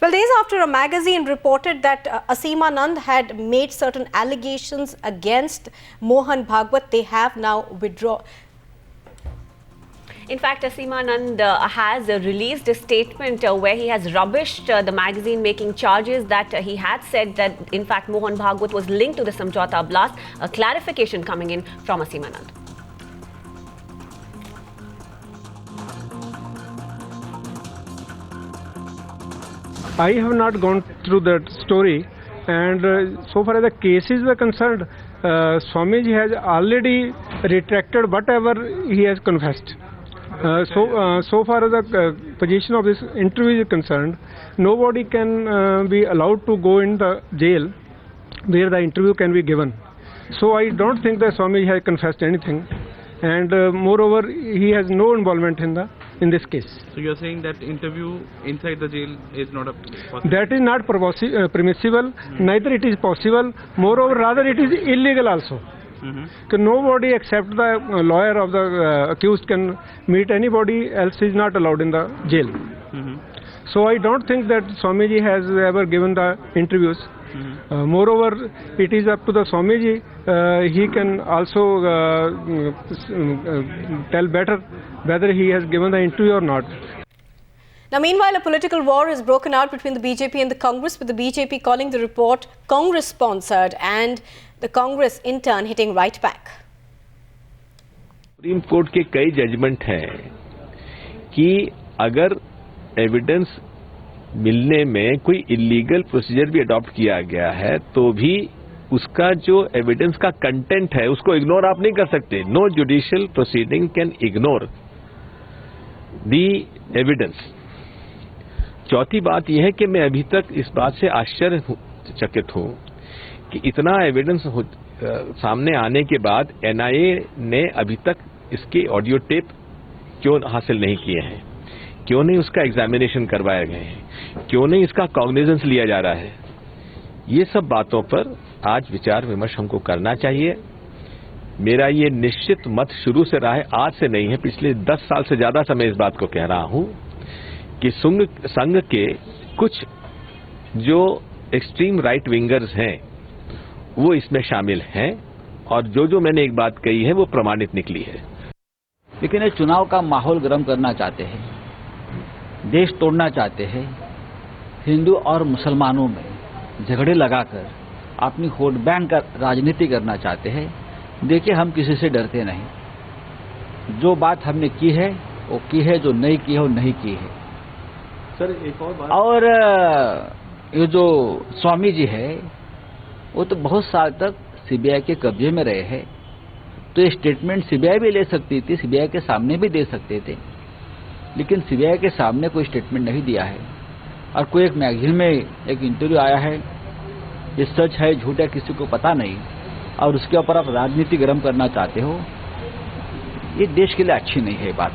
Well, days after a magazine reported that Aseem Anand had made certain allegations against Mohan Bhagwat, they have now withdrawn. In fact, Aseem Anand has released a statement where he has rubbished the magazine, making charges that he had said that, in fact, Mohan Bhagwat was linked to the Samjhauta blast. A clarification coming in from Aseem Anand. I have not gone through that story, and so far as the cases were concerned, Swamiji has already retracted whatever he has confessed. So far as the position of this interview is concerned, nobody can be allowed to go in the jail where the interview can be given. So I don't think that Swamiji has confessed anything, and moreover, he has no involvement in this case. So you are saying that interview inside the jail is not a possible? That is not permissible, neither it is possible. Moreover, rather it is illegal also. Nobody except the lawyer of the accused can meet anybody else is not allowed in the jail. So I don't think that Swamiji has ever given the interviews. Moreover, it is up to the Swamiji. He can also tell better whether he has given the interview or not. Now, meanwhile, a political war has broken out between the BJP and the Congress, with the BJP calling the report Congress-sponsored and the Congress in turn hitting right back. Supreme court के कई judgement हैं कि अगर evidence मिलने में कोई illegal procedure भी adopt किया गया है तो भी उसका जो एविडेंस का कंटेंट है उसको इग्नोर आप नहीं कर सकते. No judicial proceeding can ignore the evidence. चौथी बात यह है कि मैं अभी तक इस बात से आश्चर्यचकित हूं कि इतना एविडेंस सामने आने के बाद एनआईए ने अभी तक इसके ऑडियो टेप क्यों हासिल नहीं किए हैं, क्यों नहीं उसका एग्जामिनेशन करवाए गए हैं, क्यों नहीं इसका कॉग्निजेंस लिया जा रहा है. ये सब बातों पर आज विचार विमर्श हमको करना चाहिए. मेरा ये निश्चित मत शुरू से रहा है, आज से नहीं है, पिछले 10 साल से ज्यादा समय इस बात को कह रहा हूं कि संघ के कुछ जो एक्सट्रीम राइट विंगर्स हैं वो इसमें शामिल हैं और जो मैंने एक बात कही है वो प्रमाणित निकली है. लेकिन ये चुनाव का माहौल गर्म करना चाहते हैं, देश तोड़ना चाहते हैं, हिंदू और मुसलमानों में झगड़े लगाकर अपनी वोट बैंक का राजनीति करना चाहते हैं. देखिए, हम किसी से डरते नहीं. जो बात हमने की है वो की है, जो नहीं की है वो नहीं की है. सर, एक और बात, और ये जो स्वामी जी है वो तो बहुत साल तक सीबीआई के कब्जे में रहे हैं, तो ये स्टेटमेंट सीबीआई भी ले सकती थी, सीबीआई के सामने भी दे सकते थे, लेकिन सीबीआई के सामने कोई स्टेटमेंट नहीं दिया है. और कोई एक मैगजीन में एक इंटरव्यू आया है, ये सच है झूठ है किसी को पता नहीं, और उसके ऊपर आप राजनीति गर्म करना चाहते हो, ये देश के लिए अच्छी नहीं है बात.